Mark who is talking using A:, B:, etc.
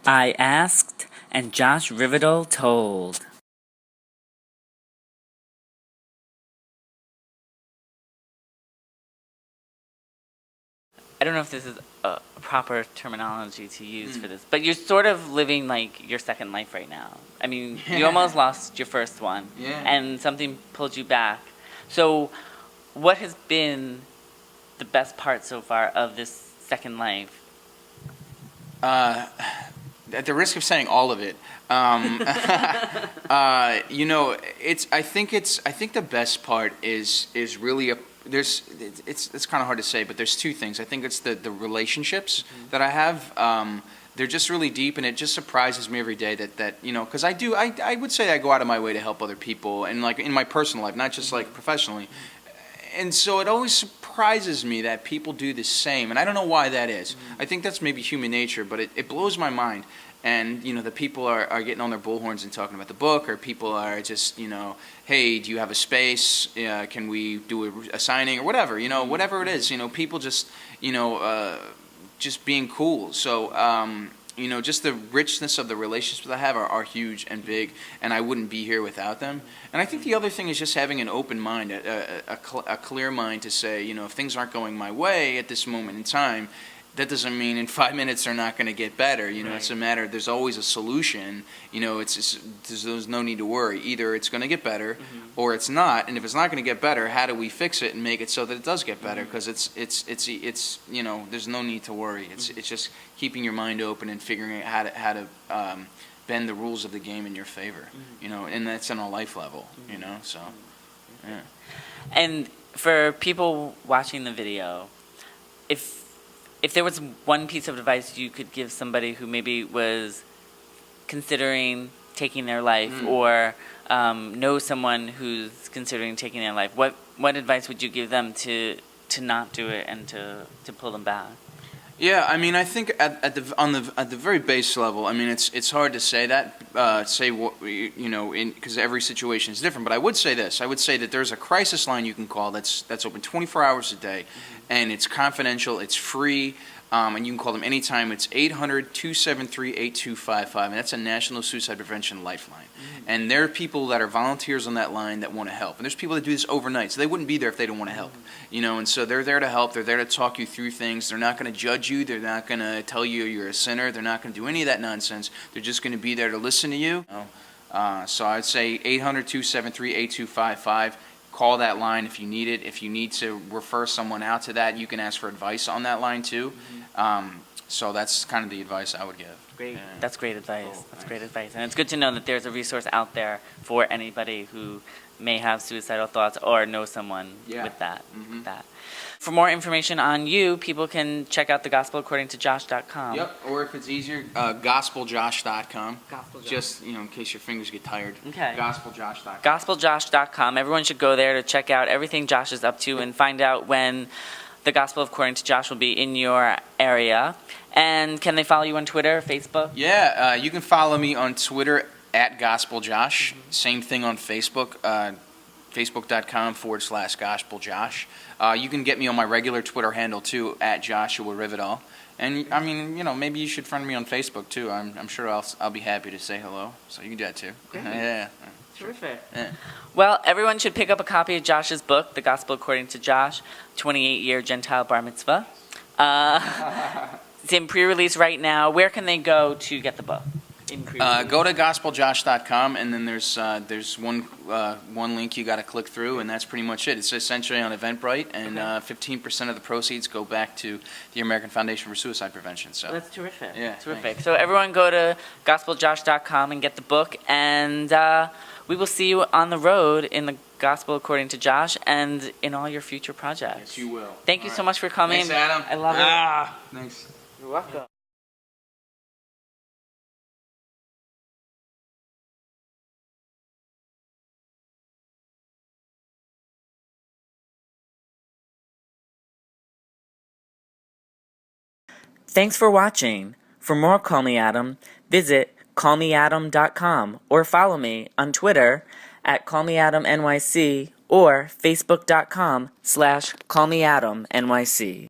A: I asked, and Josh Rivedal told. I don't know if this is a proper terminology to use for this, but you're sort of living like your second life right now. I mean, you almost lost your first one, and something pulled you back. So, what has been the best part so far of this second life?
B: At the risk of saying all of it, it's. I think the best part is really it's kind of hard to say, but there's two things. I think it's the relationships that I have. They're just really deep, and it just surprises me every day that because I would say I go out of my way to help other people, and like in my personal life, not just like professionally. And so it always surprises me that people do the same, and I don't know why that is. I think that's maybe human nature, but it blows my mind. And the people are getting on their bullhorns and talking about the book, or people are just hey, do you have a space? Can we do a signing or whatever? Whatever it is. People just just being cool. So just the richness of the relationships I have are huge and big, and I wouldn't be here without them. And I think the other thing is just having an open mind, a clear mind to say, if things aren't going my way at this moment in time, that doesn't mean in 5 minutes they're not going to get better. It's a matter. There's always a solution. There's no need to worry. Either it's going to get better, or it's not. And if it's not going to get better, how do we fix it and make it so that it does get better? Because it's there's no need to worry. It's just keeping your mind open and figuring out how to bend the rules of the game in your favor. And that's on a life level. So yeah.
A: And for people watching the video, if there was one piece of advice you could give somebody who maybe was considering taking their life, or knows someone who's considering taking their life, what advice would you give them to not do it and to pull them back?
B: Yeah, I mean, I think at the very base level, I mean, it's hard to say that, say what because every situation is different. But I would say this: I would say that there's a crisis line you can call that's open 24 hours a day, and it's confidential, it's free, and you can call them anytime. It's 800-273-8255, and that's a National Suicide Prevention Lifeline. And there are people that are volunteers on that line that want to help, and there's people that do this overnight, so they wouldn't be there if they don't want to help. And so they're there to help. They're there to talk you through things. They're not going to judge you. They're not going to tell you you're a sinner. They're not going to do any of that nonsense. They're just going to be there to listen to you. So I'd say 800-273-8255. Call that line if you need it. If you need to refer someone out to that, you can ask for advice on that line too. So that's kind of the advice I would give.
A: Great. That's great advice. Cool. That's great advice. And it's good to know that there's a resource out there for anybody who may have suicidal thoughts or know someone with that. For more information on you, people can check out thegospelaccordingtojosh.com.
B: Yep, or if it's easier, gospeljosh.com. Just, in case your fingers get tired.
A: Okay.
B: Gospeljosh.com.
A: Gospeljosh.com. Everyone should go there to check out everything Josh is up to and find out when the Gospel According to Josh will be in your area. And can they follow you on Twitter, Facebook?
B: Yeah, you can follow me on Twitter at GospelJosh. Same thing on Facebook, facebook.com/GospelJosh. You can get me on my regular Twitter handle too, at Joshua Rivedal. And I mean, maybe you should friend me on Facebook too. I'm sure I'll be happy to say hello. So you can do that too. Yeah.
A: Terrific. Yeah. Well, everyone should pick up a copy of Josh's book, The Gospel According to Josh, 28-Year Gentile Bar Mitzvah. It's in pre-release right now. Where can they go to get the book?
B: Go to gospeljosh.com, and then there's one link you got to click through, and that's pretty much it. It's essentially on Eventbrite, and 15% of the proceeds go back to the American Foundation for Suicide Prevention. So
A: that's terrific.
B: Yeah,
A: terrific.
B: Thanks.
A: So everyone go to gospeljosh.com and get the book, and we will see you on the road in the Gospel According to Josh and in all your future projects.
B: Yes, you will.
A: Thank you so much for coming.
B: Thanks, Adam.
A: I love it.
B: Thanks.
A: You're welcome. Thanks for watching. For more Call Me Adam, visit callmeadam.com or follow me on Twitter at callmeadamnyc or facebook.com/callmeadamnyc.